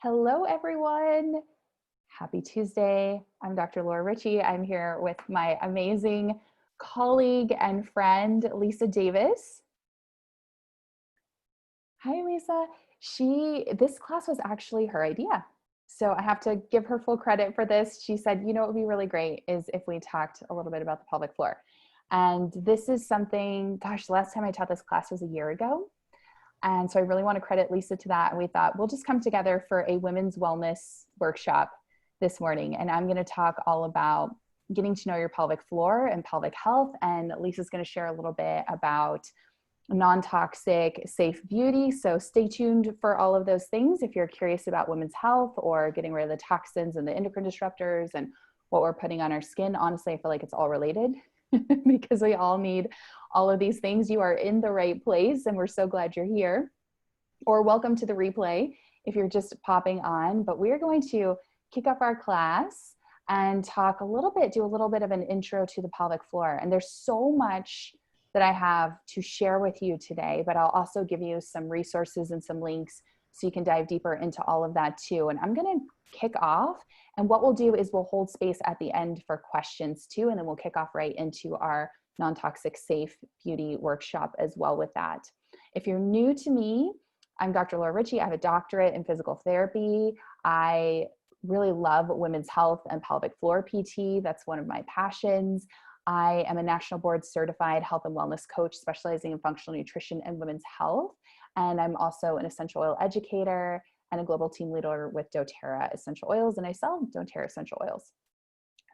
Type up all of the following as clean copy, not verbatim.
Hello, everyone. Happy Tuesday. I'm Dr. Laura Ricci. I'm here with my amazing colleague and friend, Lisa Davis. Hi, Lisa. This class was actually her idea. So I have to give her full credit for this. She said, you know, what would be really great is if we talked a little bit about the pelvic floor. And this is something, gosh, the last time I taught this class was a year ago. And so I really want to credit Lisa to that. And we thought we'll just come together for a women's wellness workshop this morning. And I'm going to talk all about getting to know your pelvic floor and pelvic health. And Lisa's going to share a little bit about non-toxic, safe beauty. So stay tuned for all of those things if you're curious about women's health or getting rid of the toxins and the endocrine disruptors and what we're putting on our skin. Honestly, I feel like it's all related because we all need all of these things. You are in the right place, and we're so glad you're here. Or welcome to the replay if you're just popping on. But we're going to kick off our class and talk a little bit, do a little bit of an intro to the pelvic floor. And there's so much that I have to share with you today, but I'll also give you some resources and some links so you can dive deeper into all of that too. And I'm going to kick off, and what we'll do is we'll hold space at the end for questions too, and then we'll kick off right into our non-toxic safe beauty workshop as well with that. If you're new to me, I'm Dr. Laura Ricci. I have a doctorate in physical therapy. I really love women's health and pelvic floor PT. That's one of my passions. I am a national board certified health and wellness coach specializing in functional nutrition and women's health. And I'm also an essential oil educator and a global team leader with doTERRA essential oils. And I sell doTERRA essential oils.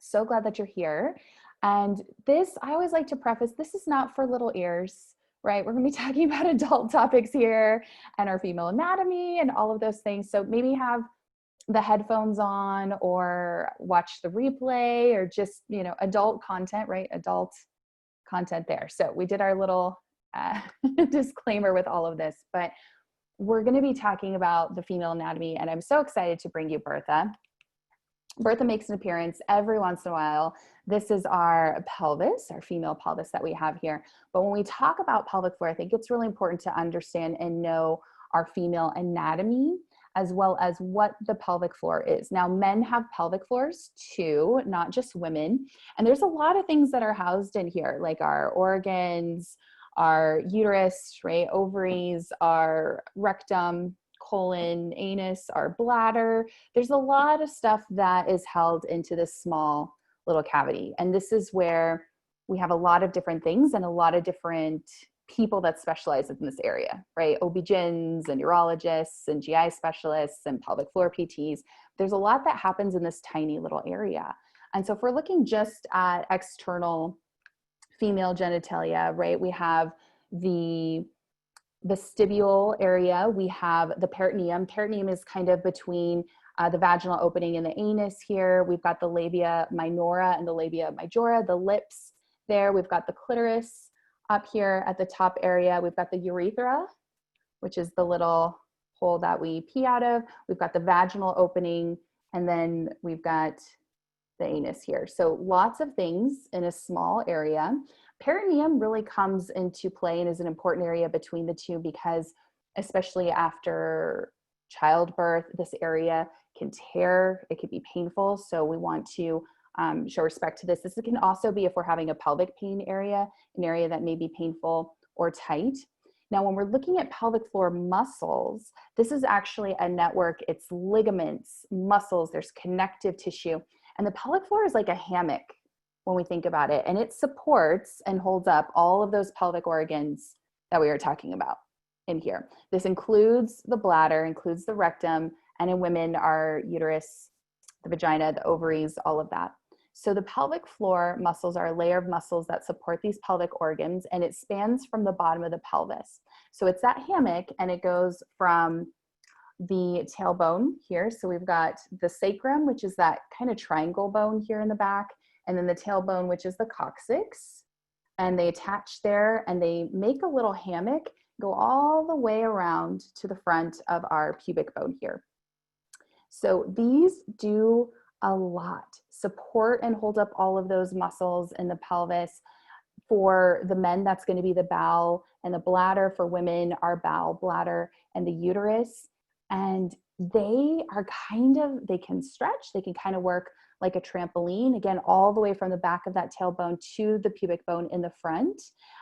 So glad that you're here. And this, I always like to preface, this is not for little ears, right? We're going to be talking about adult topics here and our female anatomy and all of those things. So maybe have the headphones on or watch the replay or just, adult content, right? Adult content there. So we did our little disclaimer with all of this, but we're going to be talking about the female anatomy, and I'm so excited to bring you Bertha. Bertha makes an appearance every once in a while. This is our pelvis, our female pelvis that we have here. But when we talk about pelvic floor, I think it's really important to understand and know our female anatomy as well as what the pelvic floor is. Now, men have pelvic floors too, not just women. And there's a lot of things that are housed in here, like our organs, our uterus, right, ovaries, our rectum, colon, anus, our bladder. There's a lot of stuff that is held into this small little cavity. And this is where we have a lot of different things and a lot of different people that specialize in this area, right? OB-GYNs and urologists and GI specialists and pelvic floor PTs. There's a lot that happens in this tiny little area. And so if we're looking just at external female genitalia, right, we have the vestibule area, we have the peritoneum. Peritoneum is kind of between the vaginal opening and the anus here. We've got the labia minora and the labia majora, the lips there. We've got the clitoris up here at the top area. We've got the urethra, which is the little hole that we pee out of. We've got the vaginal opening, and then we've got the anus here. So lots of things in a small area. Peritoneum really comes into play and is an important area between the two because especially after childbirth, this area can tear, it can be painful. So we want to show respect to this. This can also be if we're having a pelvic pain area, an area that may be painful or tight. Now, when we're looking at pelvic floor muscles, this is actually a network. It's ligaments, muscles, there's connective tissue. And the pelvic floor is like a hammock when we think about it. And it supports and holds up all of those pelvic organs that we were talking about in here. This includes the bladder, includes the rectum, and in women, our uterus, the vagina, the ovaries, all of that. So the pelvic floor muscles are a layer of muscles that support these pelvic organs, and it spans from the bottom of the pelvis. So it's that hammock, and it goes from the tailbone here. So we've got the sacrum, which is that kind of triangle bone here in the back, and then the tailbone, which is the coccyx. And they attach there, and they make a little hammock, go all the way around to the front of our pubic bone here. So these do a lot, support and hold up all of those muscles in the pelvis. For the men, that's going to be the bowel and the bladder. For women, our bowel, bladder, and the uterus. And they are they can stretch, they can kind of work like a trampoline, again, all the way from the back of that tailbone to the pubic bone in the front,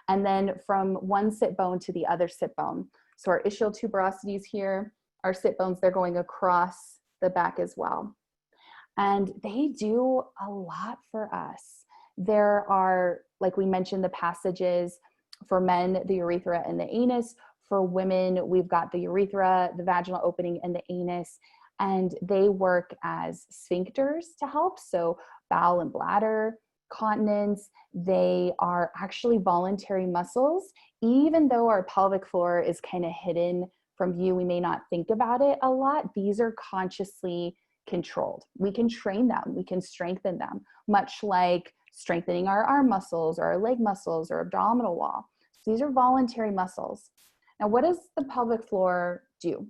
and then from one sit bone to the other sit bone. So our ischial tuberosities here, our sit bones, they're going across the back as well. And they do a lot for us. There are, like we mentioned, the passages for men, the urethra and the anus. For women, we've got the urethra, the vaginal opening, and the anus. And they work as sphincters to help. So bowel and bladder, continence, they are actually voluntary muscles. Even though our pelvic floor is kind of hidden from view, we may not think about it a lot. These are consciously controlled. We can train them, we can strengthen them, much like strengthening our arm muscles or our leg muscles or abdominal wall. So these are voluntary muscles. Now, what does the pelvic floor do?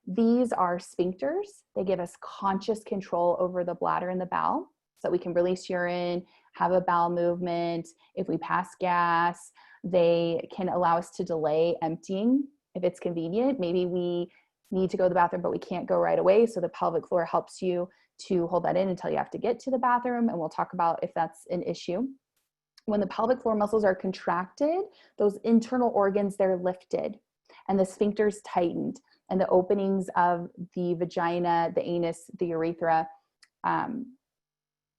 These are sphincters. They give us conscious control over the bladder and the bowel so that we can release urine, have a bowel movement. If we pass gas, they can allow us to delay emptying if it's convenient. Maybe we need to go to the bathroom, but we can't go right away. So the pelvic floor helps you to hold that in until you have to get to the bathroom. And we'll talk about if that's an issue. When the pelvic floor muscles are contracted, those internal organs, they're lifted and the sphincters tightened, and the openings of the vagina, the anus, the urethra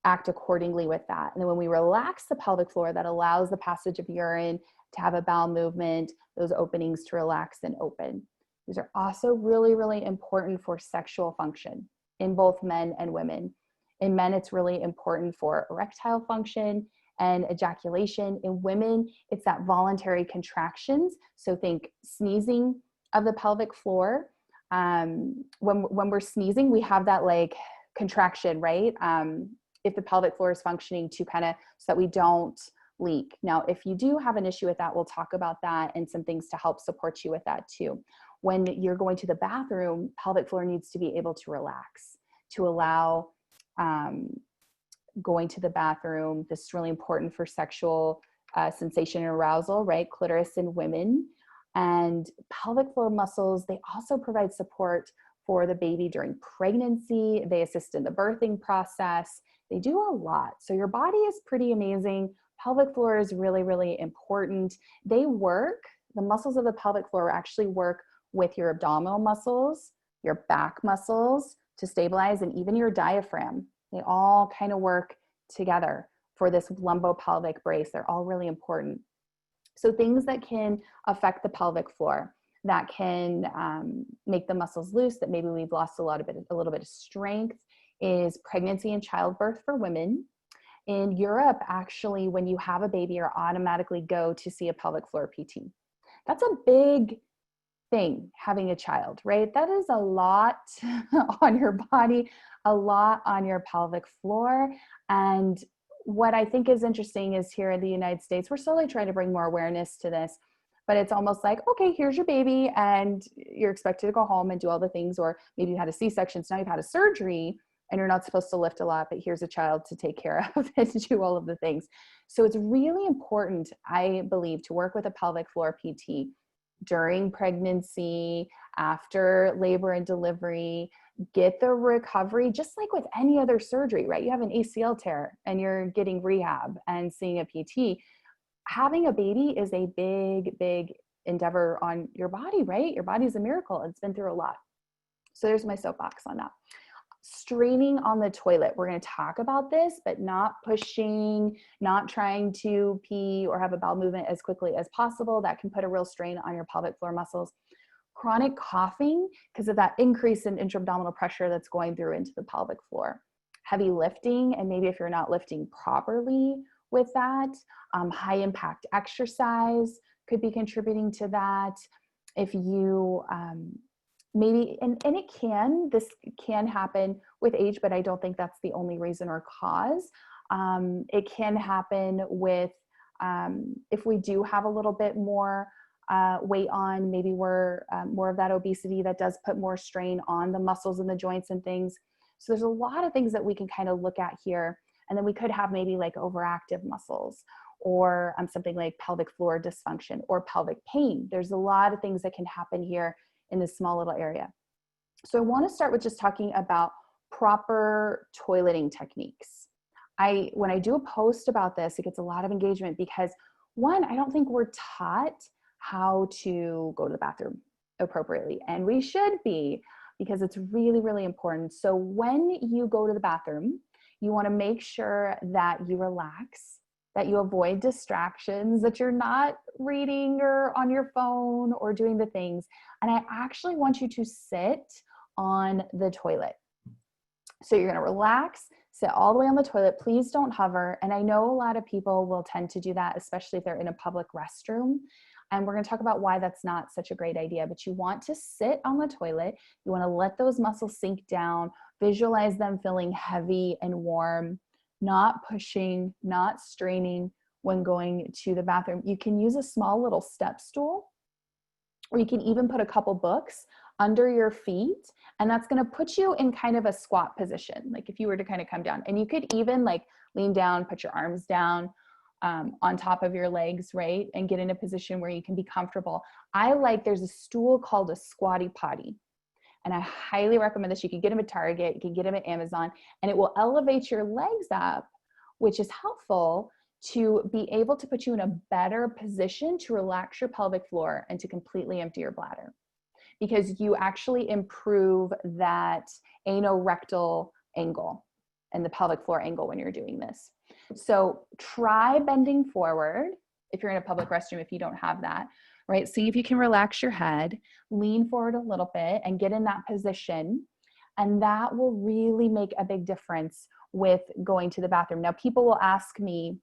act accordingly with that. And then when we relax the pelvic floor, that allows the passage of urine to have a bowel movement, those openings to relax and open. These are also really, really important for sexual function in both men and women. In men, it's really important for erectile function and ejaculation. In women, it's that voluntary contractions. So think sneezing of the pelvic floor. When we're sneezing, we have that like contraction, right? If the pelvic floor is functioning to kind of, so that we don't leak. Now, if you do have an issue with that, we'll talk about that and some things to help support you with that too. When you're going to the bathroom, pelvic floor needs to be able to relax, to allow going to the bathroom. This is really important for sexual sensation and arousal, right? Clitoris in women. And pelvic floor muscles, they also provide support for the baby during pregnancy. They assist in the birthing process. They do a lot. So your body is pretty amazing. Pelvic floor is really, really important. They work, the muscles of the pelvic floor actually work with your abdominal muscles, your back muscles to stabilize, and even your diaphragm. They all kind of work together for this lumbopelvic brace. They're all really important. So things that can affect the pelvic floor, that can make the muscles loose, that maybe we've lost a little bit of strength, is pregnancy and childbirth for women. In Europe, actually, when you have a baby, you automatically go to see a pelvic floor PT. That's a big thing, having a child, right? That is a lot on your body, a lot on your pelvic floor. And what I think is interesting is here in the United States, we're slowly trying to bring more awareness to this, but it's almost like, okay, here's your baby and you're expected to go home and do all the things, or maybe you had a C-section, so now you've had a surgery and you're not supposed to lift a lot, but here's a child to take care of and to do all of the things. So it's really important, I believe, to work with a pelvic floor PT during pregnancy, after labor and delivery, get the recovery, just like with any other surgery, right? You have an ACL tear and you're getting rehab and seeing a PT. Having a baby is a big, big endeavor on your body, right? Your body's a miracle. It's been through a lot. So there's my soapbox on that. Straining on the toilet. We're going to talk about this, but not pushing, not trying to pee or have a bowel movement as quickly as possible. That can put a real strain on your pelvic floor muscles. Chronic coughing, because of that increase in intra-abdominal pressure that's going through into the pelvic floor. Heavy lifting, and maybe if you're not lifting properly with that, high impact exercise could be contributing to that. If you maybe, and this can happen with age, but I don't think that's the only reason or cause. It can happen with, if we do have a little bit more weight on, maybe we're more of that obesity that does put more strain on the muscles and the joints and things. So there's a lot of things that we can kind of look at here. And then we could have maybe like overactive muscles, or something like pelvic floor dysfunction or pelvic pain. There's a lot of things that can happen here in this small little area. So I want to start with just talking about proper toileting techniques. When I do a post about this, it gets a lot of engagement because one, I don't think we're taught how to go to the bathroom appropriately, and we should be, because it's really, really important. So when you go to the bathroom, you want to make sure that you relax, that you avoid distractions, that you're not reading or on your phone or doing the things. And I actually want you to sit on the toilet. So you're going to relax, sit all the way on the toilet. Please don't hover. And I know a lot of people will tend to do that, especially if they're in a public restroom. And we're going to talk about why that's not such a great idea. But you want to sit on the toilet. You want to let those muscles sink down, visualize them feeling heavy and warm, not pushing, not straining when going to the bathroom. You can use a small little step stool, or you can even put a couple books under your feet, and that's going to put you in kind of a squat position, like if you were to kind of come down. And you could even like lean down, put your arms down on top of your legs, right? And get in a position where you can be comfortable. There's a stool called a squatty potty, and I highly recommend this. You can get them at Target, you can get them at Amazon, and it will elevate your legs up, which is helpful to be able to put you in a better position to relax your pelvic floor and to completely empty your bladder, because you actually improve that anorectal angle and the pelvic floor angle when you're doing this. So try bending forward if you're in a public restroom, if you don't have that, right? See if you can relax your head, lean forward a little bit and get in that position. And that will really make a big difference with going to the bathroom. Now, people will ask me,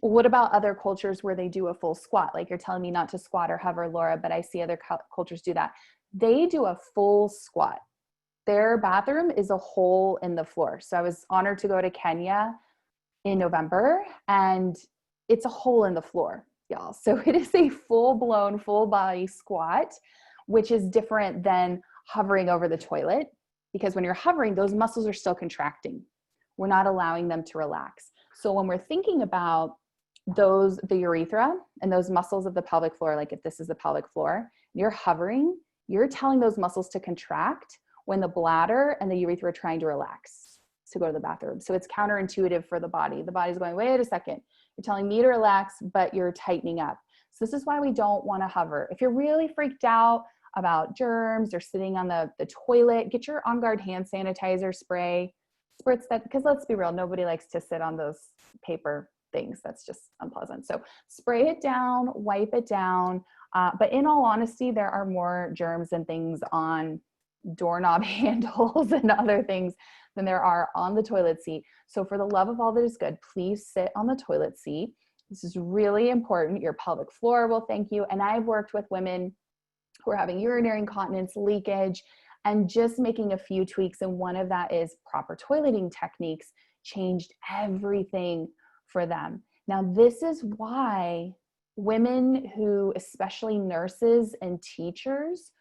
what about other cultures where they do a full squat? Like you're telling me not to squat or hover, Laura, but I see other cultures do that. They do a full squat. Their bathroom is a hole in the floor. So I was honored to go to Kenya in November, and it's a hole in the floor, y'all. So it is a full-blown, full-body squat, which is different than hovering over the toilet, because when you're hovering, those muscles are still contracting. We're not allowing them to relax. So when we're thinking about the urethra and those muscles of the pelvic floor, like if this is the pelvic floor, you're hovering, you're telling those muscles to contract when the bladder and the urethra are trying to relax to go to the bathroom. So it's counterintuitive for the body. The body's going, wait a second, you're telling me to relax, but you're tightening up. So this is why we don't want to hover. If you're really freaked out about germs or sitting on the toilet, get your On Guard hand sanitizer spray, spritz that, because let's be real, nobody likes to sit on those paper things. That's just unpleasant. So spray it down, wipe it down. But in all honesty, there are more germs and things on doorknob handles and other things than there are on the toilet seat. So for the love of all that is good, please sit on the toilet seat. This is really important. Your pelvic floor will thank you. And I've worked with women who are having urinary incontinence, leakage, and just making a few tweaks. And one of that is proper toileting techniques changed everything for them. Now, this is why women who, especially nurses and teachers,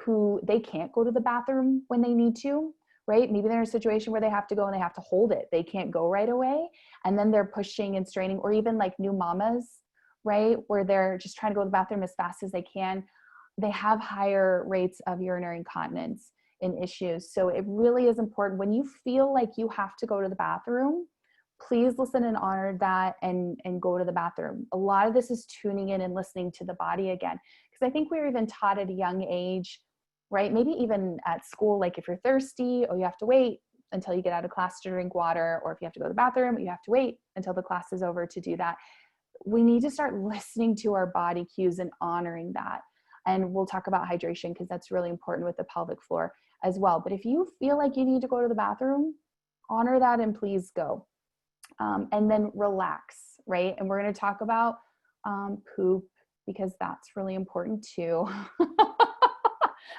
who they can't go to the bathroom when they need to, right? Maybe they're in a situation where they have to go and they have to hold it. They can't go right away. And then they're pushing and straining, or even like new mamas, right? Where they're just trying to go to the bathroom as fast as they can. They have higher rates of urinary incontinence and issues. So it really is important when you feel like you have to go to the bathroom, please listen and honor that and go to the bathroom. A lot of this is tuning in and listening to the body again. Because I think we were even taught at a young age, right? Maybe even at school, like if you're thirsty, oh, you have to wait until you get out of class to drink water, or if you have to go to the bathroom, you have to wait until the class is over to do that. We need to start listening to our body cues and honoring that. And we'll talk about hydration because that's really important with the pelvic floor as well. But if you feel like you need to go to the bathroom, honor that and please go. And then relax, right? And we're going to talk about poop because that's really important too.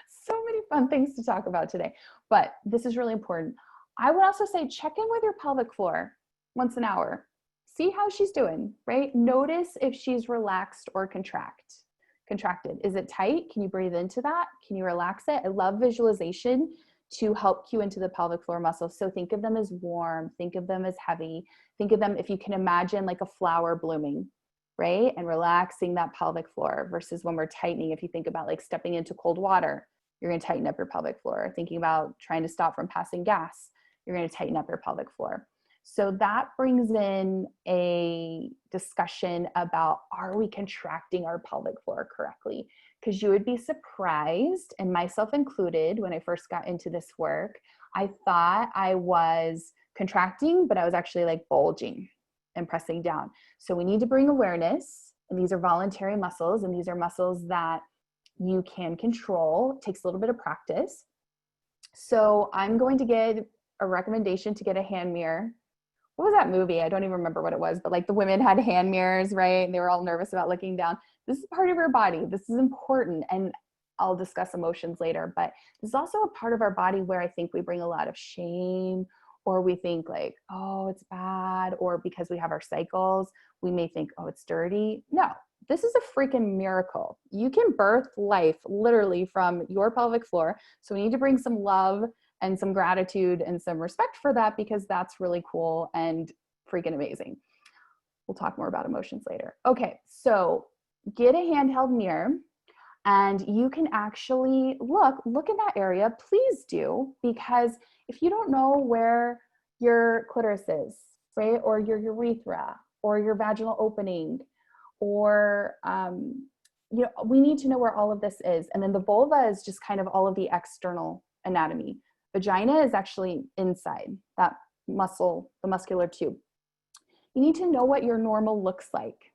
So many fun things to talk about today, but this is really important. I would also say check in with your pelvic floor once an hour. See how she's doing, right? Notice if she's relaxed or contracted. Is it tight? Can you breathe into that? Can you relax it? I love visualization to help cue into the pelvic floor muscles. So think of them as warm, think of them as heavy, think of them, if you can imagine, like a flower blooming, right? And relaxing that pelvic floor versus when we're tightening, if you think about like stepping into cold water, you're going to tighten up your pelvic floor. Thinking about trying to stop from passing gas, you're going to tighten up your pelvic floor. So that brings in a discussion about, are we contracting our pelvic floor correctly? Because you would be surprised, and myself included, when I first got into this work, I thought I was contracting, but I was actually like bulging and pressing down. So we need to bring awareness, and these are voluntary muscles, and these are muscles that you can control. It takes a little bit of practice. So I'm going to give a recommendation to get a hand mirror. What was that movie? I don't even remember what it was, but like the women had hand mirrors, right? And they were all nervous about looking down. This is part of your body. This is important. And I'll discuss emotions later, but this is also a part of our body where I think we bring a lot of shame, or we think like, oh, it's bad. Or because we have our cycles, we may think, oh, it's dirty. No, this is a freaking miracle. You can birth life literally from your pelvic floor. So we need to bring some love and some gratitude and some respect for that, because that's really cool and freaking amazing. We'll talk more about emotions later. Okay, so get a handheld mirror, and you can actually look in that area. Please do, because if you don't know where your clitoris is, right, or your urethra, or your vaginal opening, or we need to know where all of this is. And then the vulva is just kind of all of the external anatomy. Vagina is actually inside that muscle, the muscular tube. You need to know what your normal looks like.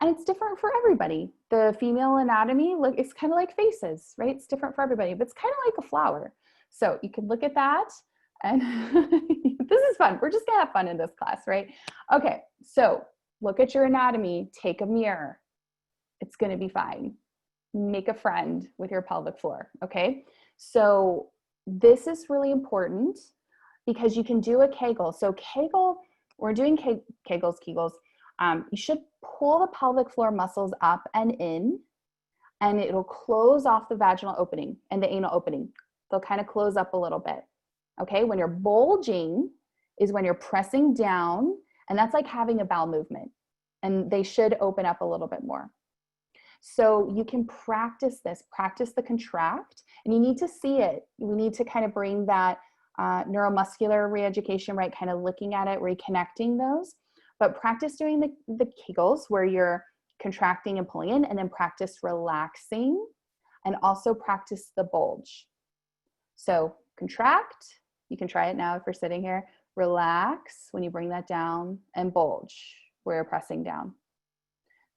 And it's different for everybody. The female anatomy, it's kind of like faces, right? It's different for everybody, but it's kind of like a flower. So you can look at that, and this is fun. We're just gonna have fun in this class, right? Okay, so look at your anatomy, take a mirror. It's gonna be fine. Make a friend with your pelvic floor, okay? So this is really important, because you can do a Kegel. So Kegel, we're doing Kegels. You should pull the pelvic floor muscles up and in, and it'll close off the vaginal opening and the anal opening. They'll kind of close up a little bit. Okay, when you're bulging is when you're pressing down, and that's like having a bowel movement, and they should open up a little bit more. So you can practice this, practice the contract, and you need to see it. We need to kind of bring that neuromuscular re-education, right? Kind of looking at it, reconnecting those. But practice doing the Kegels where you're contracting and pulling in, and then practice relaxing, and also practice the bulge. So contract, you can try it now if you're sitting here. Relax when you bring that down, and bulge where you're pressing down.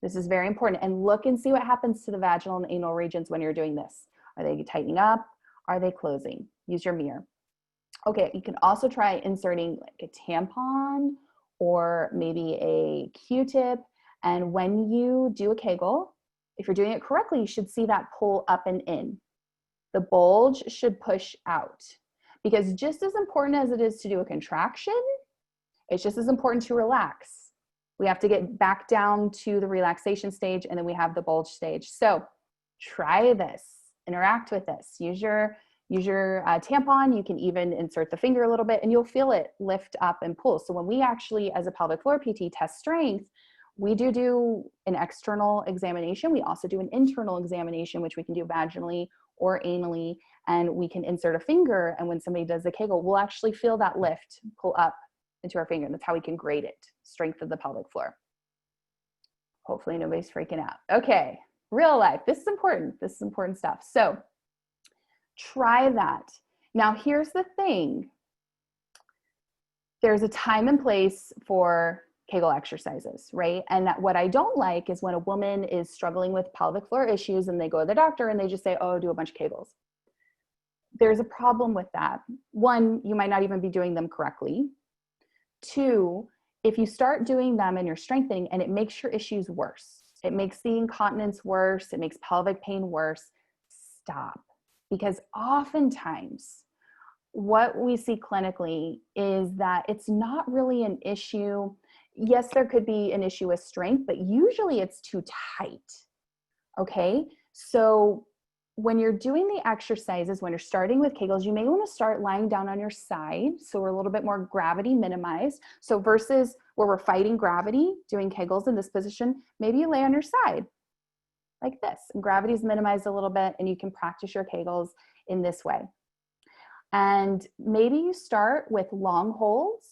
This is very important. And look and see what happens to the vaginal and anal regions when you're doing this. Are they tightening up? Are they closing? Use your mirror. Okay, you can also try inserting like a tampon or maybe a Q-tip. And when you do a Kegel, if you're doing it correctly, you should see that pull up and in. The bulge should push out, because just as important as it is to do a contraction, it's just as important to relax. We have to get back down to the relaxation stage, and then we have the bulge stage. So try this, interact with this, use your tampon. You can even insert the finger a little bit, and you'll feel it lift up and pull. So when we actually, as a pelvic floor PT, test strength, we do an external examination. We also do an internal examination, which we can do vaginally or anally, and we can insert a finger. And when somebody does a Kegel, we'll actually feel that lift pull up into our finger. And that's how we can grade it, strength of the pelvic floor. Hopefully nobody's freaking out. Okay, real life. This is important. This is important stuff. So try that. Now, here's the thing. There's a time and place for Kegel exercises, right? And what I don't like is when a woman is struggling with pelvic floor issues and they go to the doctor and they just say, oh, do a bunch of Kegels. There's a problem with that. One, you might not even be doing them correctly. Two, if you start doing them and you're strengthening and it makes your issues worse, it makes the incontinence worse, it makes pelvic pain worse, stop. Because oftentimes what we see clinically is that it's not really an issue. Yes, there could be an issue with strength, but usually it's too tight. Okay, so when you're doing the exercises, when you're starting with Kegels, you may want to start lying down on your side, so we're a little bit more gravity minimized. So versus where we're fighting gravity, doing Kegels in this position, maybe you lay on your side like this, and gravity is minimized a little bit, and you can practice your Kegels in this way. And maybe you start with long holds,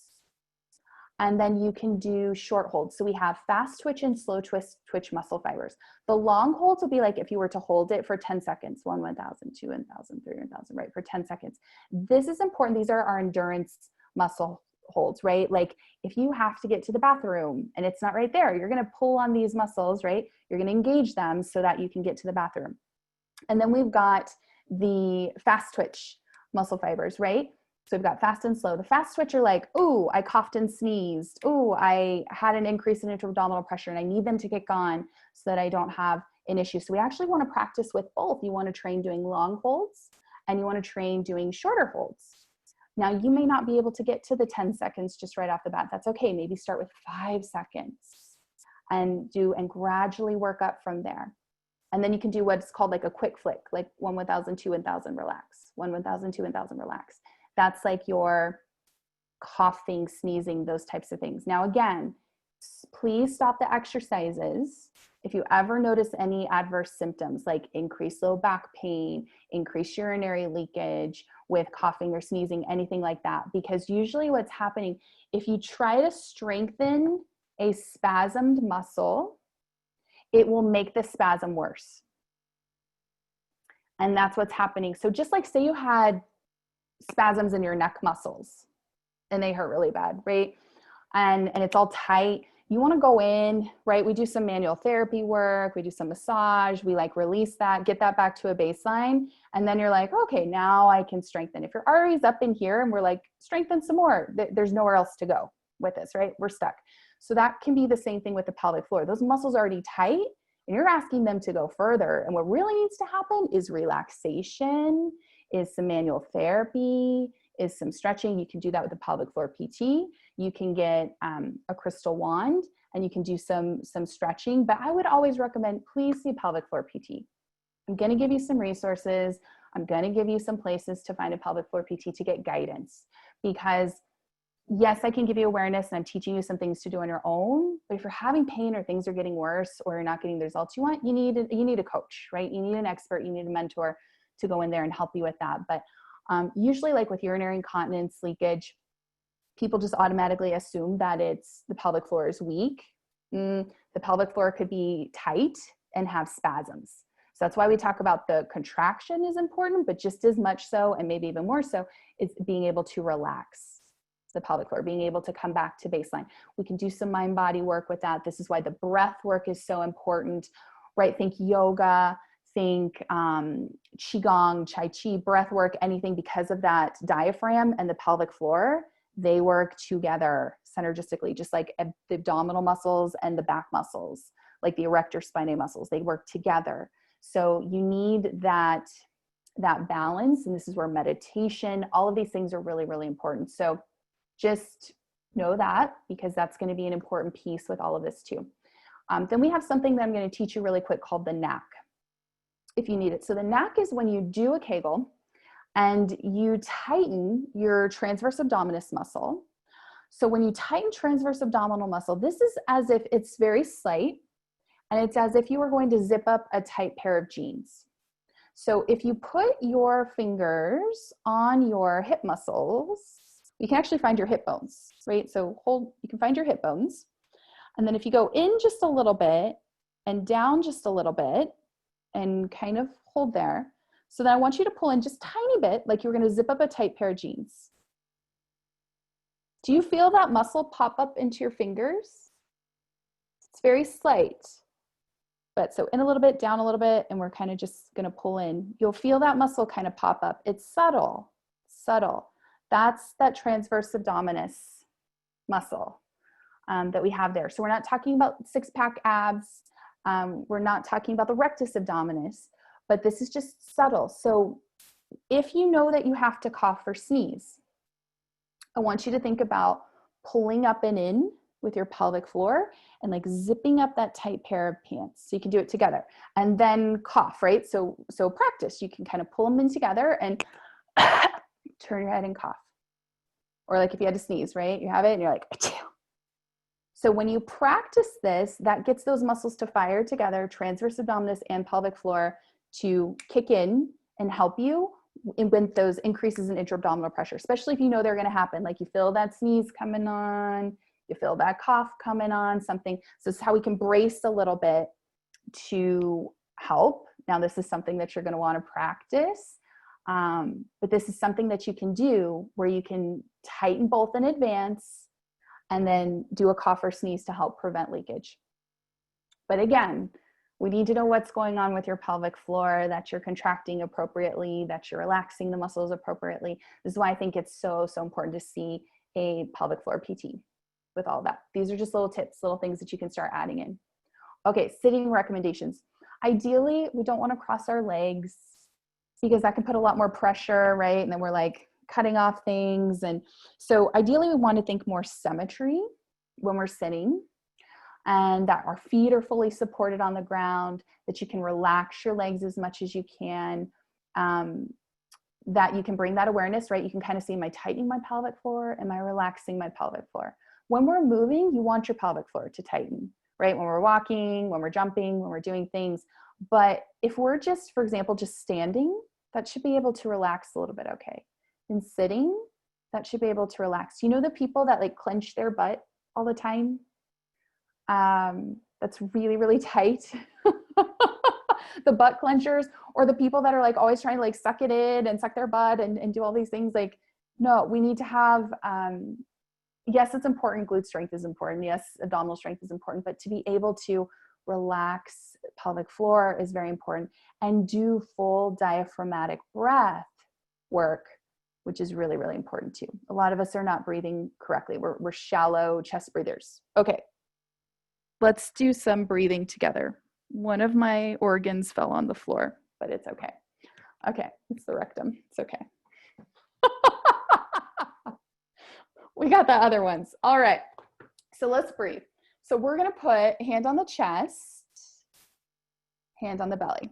and then you can do short holds. So we have fast twitch and slow twitch muscle fibers. The long holds will be like if you were to hold it for 10 seconds, 1, 1,000, 2, 1,000, 3, 1,000, right? For 10 seconds. This is important. These are our endurance muscle holds, right? Like if you have to get to the bathroom and it's not right there, you're going to pull on these muscles, right? You're going to engage them so that you can get to the bathroom. And then we've got the fast twitch muscle fibers, right? So we've got fast and slow. The fast twitch are like, oh, I coughed and sneezed. Oh, I had an increase in intra-abdominal pressure and I need them to kick on so that I don't have an issue. So we actually want to practice with both. You want to train doing long holds and you want to train doing shorter holds. Now you may not be able to get to the 10 seconds just right off the bat. That's okay. Maybe start with 5 seconds and gradually work up from there. And then you can do what's called like a quick flick, like 1, 1,000, 2, 1,000, relax. 1, 1,000, 2, 1,000, relax. That's like your coughing, sneezing, those types of things. Now, again, please stop the exercises if you ever notice any adverse symptoms like increased low back pain, increased urinary leakage with coughing or sneezing, anything like that. Because usually what's happening, if you try to strengthen a spasmed muscle, it will make the spasm worse. And that's what's happening. So just like say you had spasms in your neck muscles and they hurt really bad, right? And it's all tight. You want to go in, right? We do some manual therapy work. We do some massage. We like release that, get that back to a baseline. And then you're like, okay, now I can strengthen. If your artery's up in here and we're like, strengthen some more, there's nowhere else to go with this, right? We're stuck. So that can be the same thing with the pelvic floor. Those muscles are already tight and you're asking them to go further. And what really needs to happen is relaxation, is some manual therapy, is some stretching. You can do that with the pelvic floor PT. You can get a crystal wand and you can do some stretching, but I would always recommend, please see pelvic floor PT. I'm going to give you some resources. I'm going to give you some places to find a pelvic floor PT to get guidance, because yes, I can give you awareness and I'm teaching you some things to do on your own, but if you're having pain or things are getting worse or you're not getting the results you want, you need a coach, right? You need an expert, you need a mentor to go in there and help you with that. But usually like with urinary incontinence, leakage, people just automatically assume that it's the pelvic floor is weak. The pelvic floor could be tight and have spasms. So that's why we talk about the contraction is important, but just as much so, and maybe even more so, is being able to relax the pelvic floor, being able to come back to baseline. We can do some mind body work with that. This is why the breath work is so important, right? Think yoga, think qigong, tai chi, breath work, anything, because of that diaphragm and the pelvic floor, they work together synergistically, just like the abdominal muscles and the back muscles, like the erector spinae muscles, they work together. So you need that balance. And this is where meditation, all of these things are really, really important. So just know that, because that's going to be an important piece with all of this too. Then we have something that I'm going to teach you really quick called the knack, if you need it. So the knack is when you do a Kegel and you tighten your transverse abdominis muscle. So when you tighten transverse abdominal muscle, this is as if it's very slight, and it's as if you were going to zip up a tight pair of jeans. So if you put your fingers on your hip muscles, you can actually find your hip bones, right? So you can find your hip bones. And then if you go in just a little bit and down just a little bit and kind of hold there. So then I want you to pull in just a tiny bit, like you're going to zip up a tight pair of jeans. Do you feel that muscle pop up into your fingers? It's very slight. But so in a little bit, down a little bit, and we're kind of just going to pull in. You'll feel that muscle kind of pop up. It's subtle, subtle. That's that transverse abdominis muscle that we have there. So we're not talking about six-pack abs. We're not talking about the rectus abdominis, but this is just subtle. So if you know that you have to cough or sneeze, I want you to think about pulling up and in with your pelvic floor and like zipping up that tight pair of pants. So you can do it together and then cough, right? So practice, you can kind of pull them in together and turn your head and cough. Or like if you had to sneeze, right? You have it and you're like, achoo. So when you practice this, that gets those muscles to fire together, transverse abdominis and pelvic floor, to kick in and help you with those increases in intra-abdominal pressure, especially if you know they're going to happen. Like you feel that sneeze coming on, you feel that cough coming on, something. So this is how we can brace a little bit to help. Now, this is something that you're going to want to practice, but this is something that you can do where you can tighten both in advance and then do a cough or sneeze to help prevent leakage. But again, we need to know what's going on with your pelvic floor, that you're contracting appropriately, that you're relaxing the muscles appropriately. This is why I think it's so, so important to see a pelvic floor PT with all that. These are just little tips, little things that you can start adding in. Okay, sitting recommendations. Ideally, we don't want to cross our legs because that can put a lot more pressure, right? And then we're like cutting off things. And so ideally, we want to think more symmetry when we're sitting, and that our feet are fully supported on the ground, that you can relax your legs as much as you can, that you can bring that awareness, right? You can kind of see, am I tightening my pelvic floor? Am I relaxing my pelvic floor? When we're moving, you want your pelvic floor to tighten, right? When we're walking, when we're jumping, when we're doing things. But if we're just, for example, just standing, that should be able to relax a little bit, okay? And sitting, that should be able to relax. You know the people that like clench their butt all the time? That's really, really tight. The butt clenchers, or the people that are like always trying to like suck it in and suck their butt and do all these things. Like, no, we need to have, yes, it's important. Glute strength is important. Yes, abdominal strength is important, but to be able to relax pelvic floor is very important, and do full diaphragmatic breath work, which is really, really important too. A lot of us are not breathing correctly. We're shallow chest breathers. Okay. Let's do some breathing together. One of my organs fell on the floor, but it's okay. Okay, it's the rectum. It's okay. We got the other ones. All right, so let's breathe. So we're gonna put hand on the chest, hand on the belly.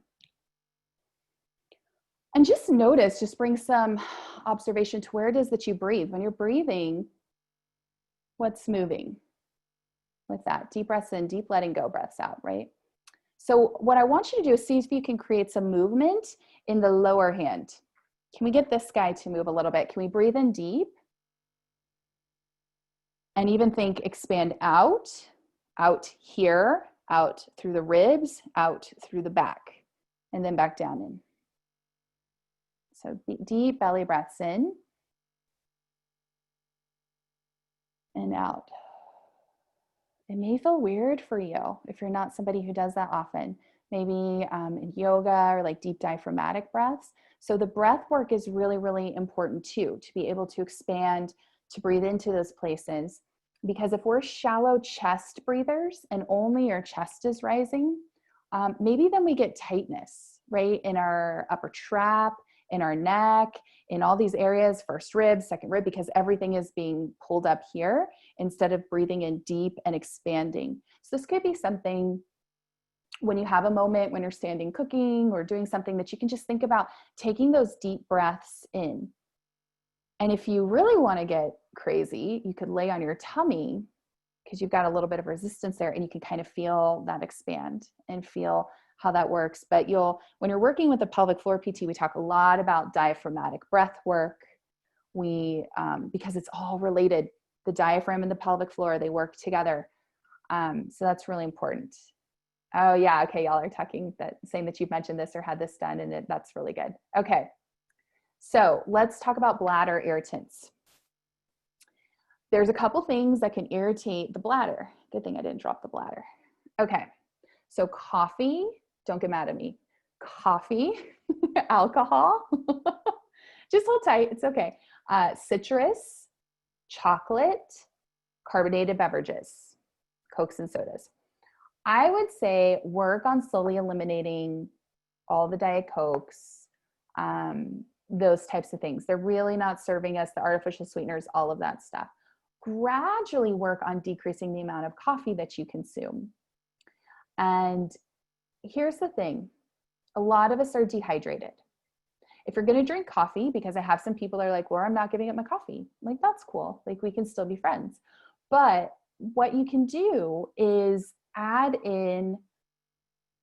And just notice, just bring some observation to where it is that you breathe. When you're breathing, what's moving? With that, deep breaths in, deep letting go breaths out, right? So what I want you to do is see if you can create some movement in the lower hand. Can we get this guy to move a little bit? Can we breathe in deep? And even think expand out, out here, out through the ribs, out through the back, and then back down in. So deep belly breaths in and out. It may feel weird for you if you're not somebody who does that often, maybe in yoga or like deep diaphragmatic breaths. So the breath work is really, really important too, to be able to expand, to breathe into those places. Because if we're shallow chest breathers and only your chest is rising, maybe then we get tightness, right? In our upper trap, in our neck, in all these areas, first rib, second rib, because everything is being pulled up here instead of breathing in deep and expanding. So this could be something when you have a moment, when you're standing cooking or doing something, that you can just think about taking those deep breaths in. And if you really want to get crazy, you could lay on your tummy because you've got a little bit of resistance there, and you can kind of feel that expand and feel how that works. But when you're working with a pelvic floor PT, we talk a lot about diaphragmatic breath work. Because it's all related, the diaphragm and the pelvic floor, they work together. So that's really important. Oh yeah, okay, y'all are saying that you've mentioned this or had this done, and that's really good. Okay, so let's talk about bladder irritants. There's a couple things that can irritate the bladder. Good thing I didn't drop the bladder. Okay, so coffee, don't get mad at me. Coffee, alcohol, just hold tight, it's okay. Citrus, chocolate, carbonated beverages, Cokes and sodas. I would say work on slowly eliminating all the Diet Cokes, those types of things. They're really not serving us, the artificial sweeteners, all of that stuff. Gradually work on decreasing the amount of coffee that you consume. And here's the thing, a lot of us are dehydrated. If you're going to drink coffee, because I have some people that are like, well, I'm not giving up my coffee. I'm like, that's cool. Like, we can still be friends. But what you can do is add in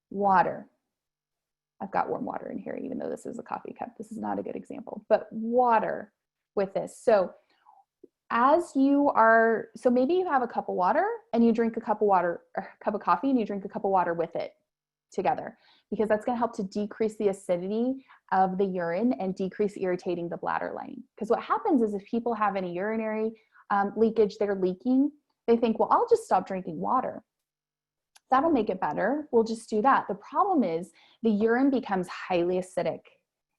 water. I've got warm water in here, even though this is a coffee cup. This is not a good example, but water with this. So so maybe you have a cup of water and you drink a cup of water, or a cup of coffee, and you drink a cup of water with it together, because that's going to help to decrease the acidity of the urine and decrease irritating the bladder lining. Because what happens is if people have any urinary leakage, they're leaking, they think, well, I'll just stop drinking water. That'll make it better. We'll just do that. The problem is the urine becomes highly acidic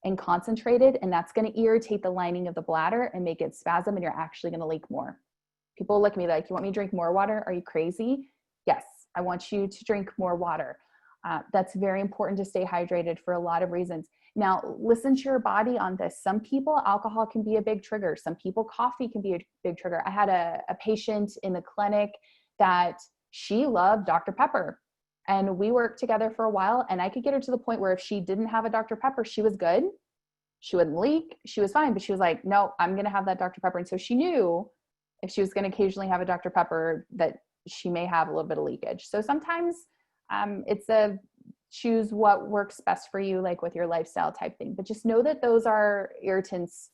and concentrated, and that's going to irritate the lining of the bladder and make it spasm, and you're actually going to leak more. People look at me like, you want me to drink more water? Are you crazy? Yes, I want you to drink more water. That's very important to stay hydrated for a lot of reasons. Now, listen to your body on this. Some people, alcohol can be a big trigger. Some people, coffee can be a big trigger. I had a patient in the clinic that she loved Dr. Pepper. And we worked together for a while, and I could get her to the point where if she didn't have a Dr. Pepper, she was good. She wouldn't leak. She was fine. But she was like, no, I'm going to have that Dr. Pepper. And so she knew if she was going to occasionally have a Dr. Pepper that she may have a little bit of leakage. So sometimes it's a choose what works best for you, like with your lifestyle type thing. But just know that those are irritants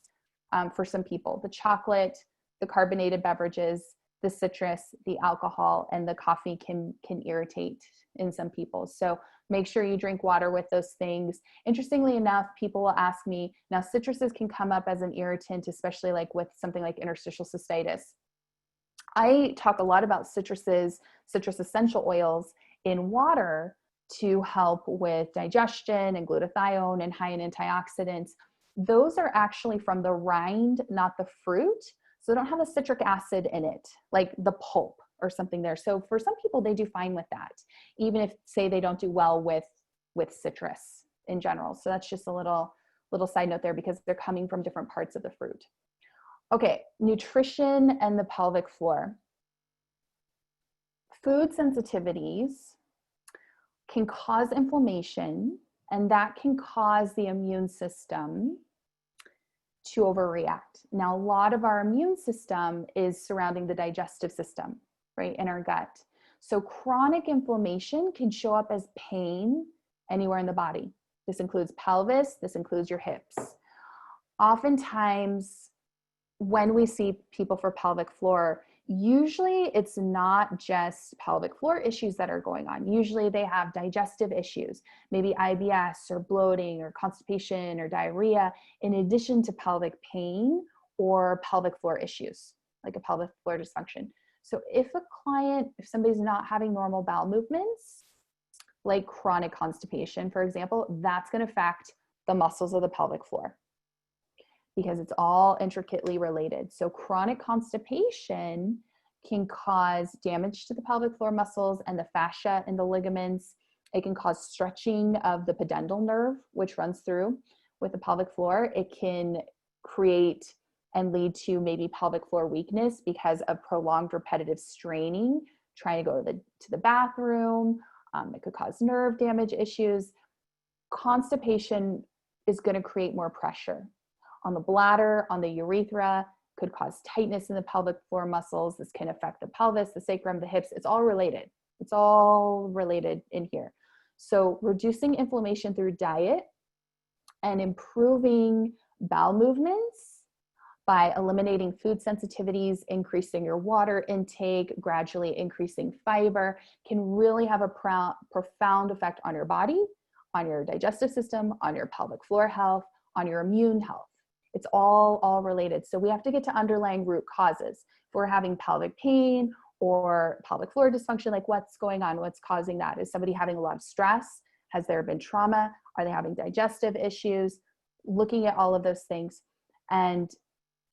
for some people. The chocolate, the carbonated beverages, the citrus, the alcohol, and the coffee can irritate in some people. So make sure you drink water with those things. Interestingly enough, people will ask me, now citruses can come up as an irritant, especially like with something like interstitial cystitis. I talk a lot about citrus essential oils in water to help with digestion and glutathione and high in antioxidants. Those are actually from the rind, not the fruit. So they don't have a citric acid in it, like the pulp or something there. So for some people, they do fine with that, even if, say, they don't do well with citrus in general. So that's just a little side note there, because they're coming from different parts of the fruit. Okay, nutrition and the pelvic floor. Food sensitivities can cause inflammation, and that can cause the immune system to overreact. Now, a lot of our immune system is surrounding the digestive system, right, in our gut. So chronic inflammation can show up as pain anywhere in the body. This includes pelvis, this includes your hips. Oftentimes, when we see people for pelvic floor, usually it's not just pelvic floor issues that are going on. Usually they have digestive issues, maybe IBS or bloating or constipation or diarrhea, in addition to pelvic pain or pelvic floor issues, like a pelvic floor dysfunction. So if somebody's not having normal bowel movements, like chronic constipation, for example, that's going to affect the muscles of the pelvic floor, because it's all intricately related. So chronic constipation can cause damage to the pelvic floor muscles and the fascia and the ligaments. It can cause stretching of the pudendal nerve, which runs through with the pelvic floor. It can create and lead to maybe pelvic floor weakness because of prolonged repetitive straining, trying to go to the bathroom. It could cause nerve damage issues. Constipation is going to create more pressure on the bladder, on the urethra, could cause tightness in the pelvic floor muscles. This can affect the pelvis, the sacrum, the hips. It's all related. It's all related in here. So reducing inflammation through diet and improving bowel movements by eliminating food sensitivities, increasing your water intake, gradually increasing fiber, can really have a profound effect on your body, on your digestive system, on your pelvic floor health, on your immune health. It's all related. So we have to get to underlying root causes. If we're having pelvic pain or pelvic floor dysfunction, like what's going on? What's causing that? Is somebody having a lot of stress? Has there been trauma? Are they having digestive issues? Looking at all of those things and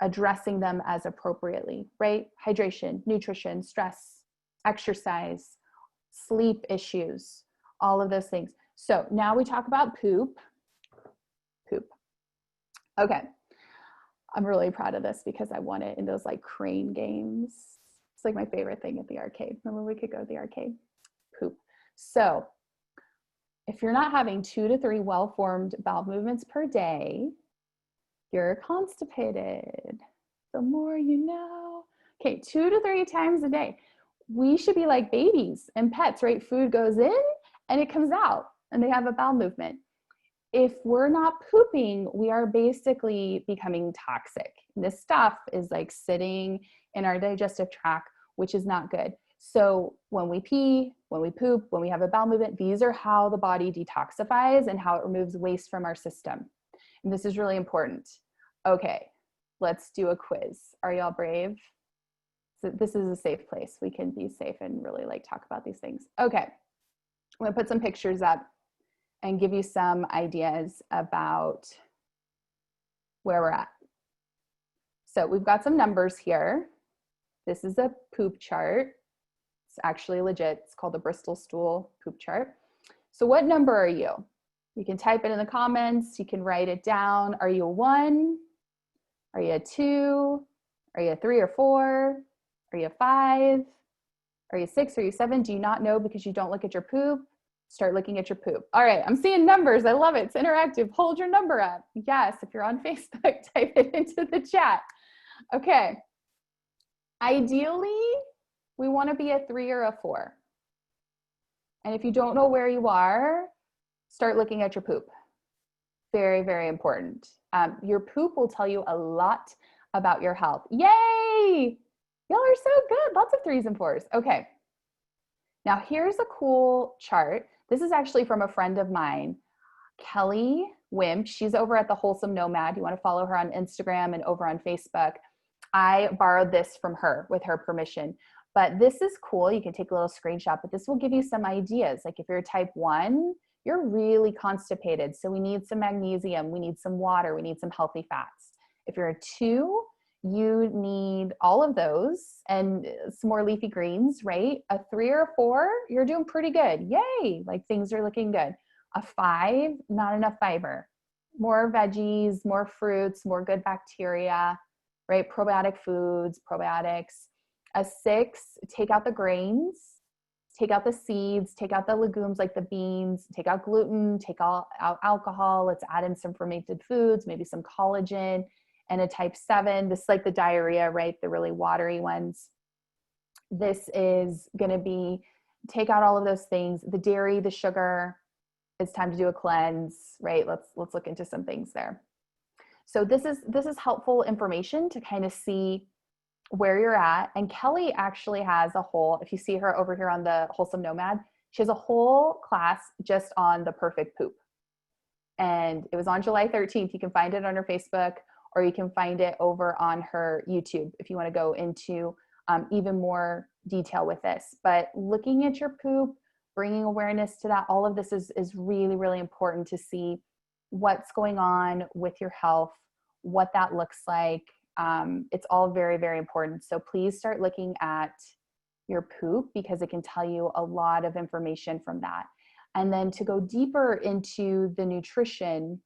addressing them as appropriately, right? Hydration, nutrition, stress, exercise, sleep issues, all of those things. So now we talk about poop. Okay. I'm really proud of this because I won it in those like crane games. It's like my favorite thing at the arcade. Remember we could go to the arcade? Poop. So if you're not having 2 to 3 well-formed bowel movements per day, you're constipated. The more you know. Okay, 2 to 3 times a day. We should be like babies and pets, right? Food goes in and it comes out and they have a bowel movement. if we're not pooping, we are basically becoming toxic. This stuff is like sitting in our digestive tract, which is not good. So when we pee, when we poop, when we have a bowel movement, these are how the body detoxifies and how it removes waste from our system. And this is really important. Okay, let's do a quiz. Are y'all brave? So this is a safe place. We can be safe and really like talk about these things. Okay, I'm gonna put some pictures up and give you some ideas about where we're at. So we've got some numbers here. This is a poop chart. It's actually legit. It's called the Bristol stool poop chart. So what number are you? You can type it in the comments. You can write it down. Are you a 1? Are you a 2? Are you a 3 or 4? Are you a 5? Are you 6? Are you 7? Do you not know because you don't look at your poop? Start looking at your poop. All right, I'm seeing numbers. I love it. It's interactive. Hold your number up. Yes, if you're on Facebook, type it into the chat. Okay. Ideally, we want to be a 3 or a 4. And if you don't know where you are, start looking at your poop. Very, very important. Your poop will tell you a lot about your health. Yay! Y'all are so good. Lots of 3s and 4s. Okay. Now here's a cool chart. This is actually from a friend of mine, Kelly Wimp. She's over at the Wholesome Nomad. You want to follow her on Instagram and over on Facebook. I borrowed this from her with her permission. But this is cool. You can take a little screenshot, but this will give you some ideas. Like if you're type 1, you're really constipated. So we need some magnesium, we need some water, we need some healthy fats. If you're a 2, you need all of those and some more leafy greens, right? A 3 or a 4, you're doing pretty good. Yay, like things are looking good. A 5, not enough fiber. More veggies, more fruits, more good bacteria, right? Probiotic foods, probiotics. A 6, take out the grains, take out the seeds, take out the legumes like the beans, take out gluten, take out alcohol. Let's add in some fermented foods, maybe some collagen. And a type 7, this is like the diarrhea, right? The really watery ones. This is going to be, take out all of those things, the dairy, the sugar. It's time to do a cleanse, right? Let's look into some things there. So this is helpful information to kind of see where you're at. And Kelly actually has a whole, if you see her over here on the Wholesome Nomad, she has a whole class just on the perfect poop. And it was on July 13th. You can find it on her Facebook, or you can find it over on her YouTube if you want to go into even more detail with this. But looking at your poop, bringing awareness to that, all of this is really, really important to see what's going on with your health, what that looks like. It's all very, very important. So please start looking at your poop because it can tell you a lot of information from that. And then to go deeper into the nutrition,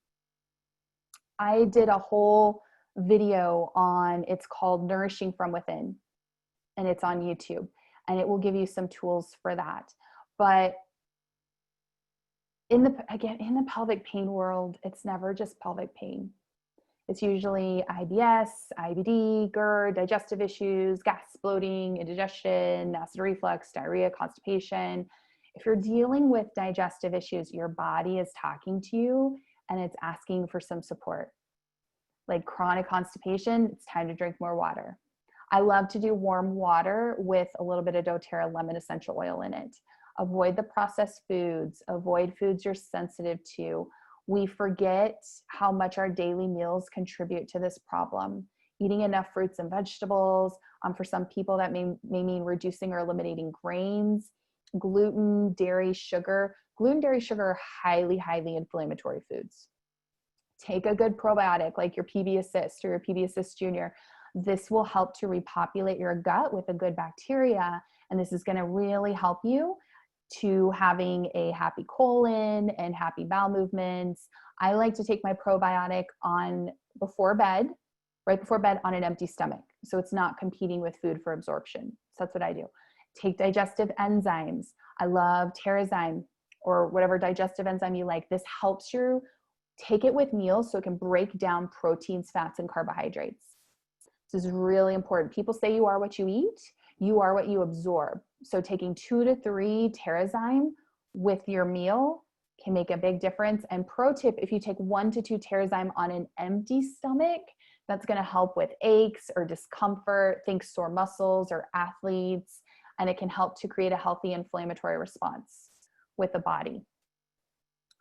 I did a whole video on, it's called Nourishing from Within, and it's on YouTube, and it will give you some tools for that. But in the pelvic pain world, it's never just pelvic pain. It's usually IBS, IBD, GERD, digestive issues, gas, bloating, indigestion, acid reflux, diarrhea, constipation. If you're dealing with digestive issues, your body is talking to you and it's asking for some support. Like chronic constipation, it's time to drink more water. I love to do warm water with a little bit of doTERRA lemon essential oil in it. Avoid the processed foods, avoid foods you're sensitive to. We forget how much our daily meals contribute to this problem. Eating enough fruits and vegetables. For some people, that may mean reducing or eliminating grains, gluten, dairy, sugar. Gluten, dairy, sugar are highly, highly inflammatory foods. Take a good probiotic like your PB Assist or your PB Assist Junior. This will help to repopulate your gut with a good bacteria, and this is going to really help you to having a happy colon and happy bowel movements. I like to take my probiotic on before bed, right before bed on an empty stomach. So it's not competing with food for absorption. So that's what I do. Take digestive enzymes. I love Terrazyme or whatever digestive enzyme you like. This helps you take it with meals so it can break down proteins, fats, and carbohydrates. This is really important. People say you are what you eat. You are what you absorb. So taking 2 to 3 Terrazyme with your meal can make a big difference. And pro tip, if you take 1 to 2 Terrazyme on an empty stomach, that's going to help with aches or discomfort, think sore muscles or athletes, and it can help to create a healthy inflammatory response with the body.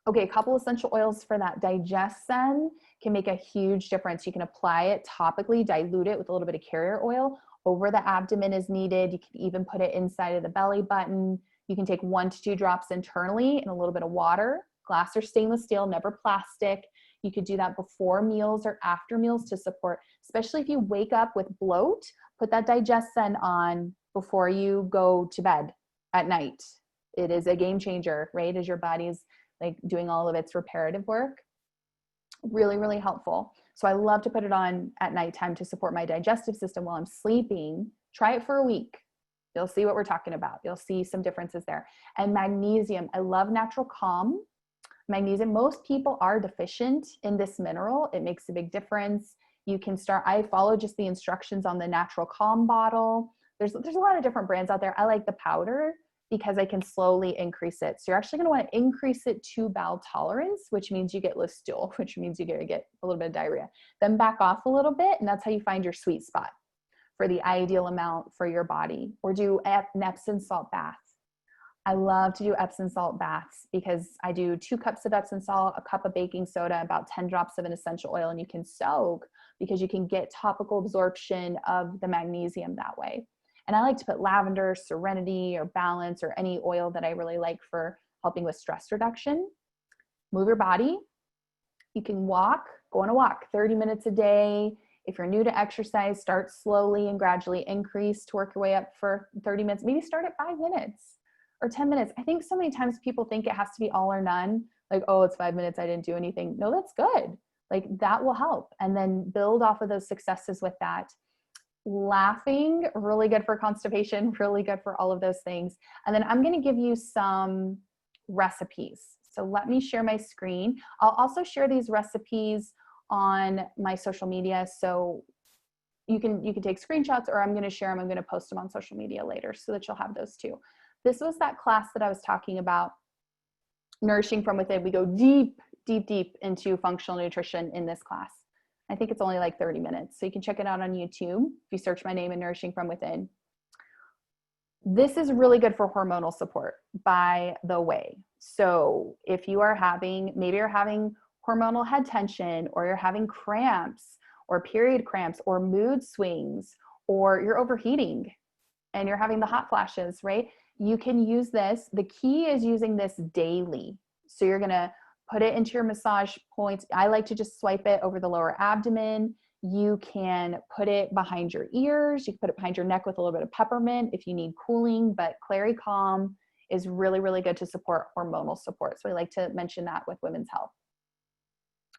Okay, a couple essential oils for that digestion can make a huge difference. You can apply it topically, dilute it with a little bit of carrier oil over the abdomen as needed. You can even put it inside of the belly button. You can take 1 to 2 drops internally in a little bit of water, glass or stainless steel, never plastic. You could do that before meals or after meals to support, especially if you wake up with bloat, put that digestion on before you go to bed at night. It is a game changer, right? As your body's like doing all of its reparative work. Really, really helpful. So I love to put it on at nighttime to support my digestive system while I'm sleeping. Try it for a week. You'll see what we're talking about. You'll see some differences there. And magnesium, I love Natural Calm. Magnesium, most people are deficient in this mineral. It makes a big difference. You can start, I follow just the instructions on the Natural Calm bottle. There's a lot of different brands out there. I like the powder because I can slowly increase it. So you're actually going to want to increase it to bowel tolerance, which means you get less stool, which means you get a little bit of diarrhea. Then back off a little bit, and that's how you find your sweet spot for the ideal amount for your body. Or do an Epsom salt bath. I love to do Epsom salt baths because I do 2 cups of Epsom salt, a cup of baking soda, about 10 drops of an essential oil, and you can soak because you can get topical absorption of the magnesium that way. And I like to put lavender, serenity, or balance, or any oil that I really like for helping with stress reduction. Move your body. You can walk, go on a walk 30 minutes a day. If you're new to exercise, start slowly and gradually increase to work your way up for 30 minutes. Maybe start at 5 minutes or 10 minutes. I think so many times people think it has to be all or none. Like, oh, it's 5 minutes, I didn't do anything. No, that's good. Like that will help. And then build off of those successes with that. Laughing, really good for constipation, really good for all of those things. And then I'm going to give you some recipes. So let me share my screen. I'll also share these recipes on my social media. So you can take screenshots, or I'm going to share them. I'm going to post them on social media later so that you'll have those too. This was that class that I was talking about, Nourishing from Within. We go deep, deep, deep into functional nutrition in this class. I think it's only like 30 minutes. So you can check it out on YouTube if you search my name in Nourishing from Within. This is really good for hormonal support, by the way. So if you are maybe you're having hormonal head tension, or you're having cramps or period cramps or mood swings, or you're overheating and you're having the hot flashes, right? You can use this. The key is using this daily. So you're going to put it into your massage points. I like to just swipe it over the lower abdomen. You can put it behind your ears. You can put it behind your neck with a little bit of peppermint if you need cooling, but Clary Calm is really, really good to support hormonal support. So I like to mention that with women's health.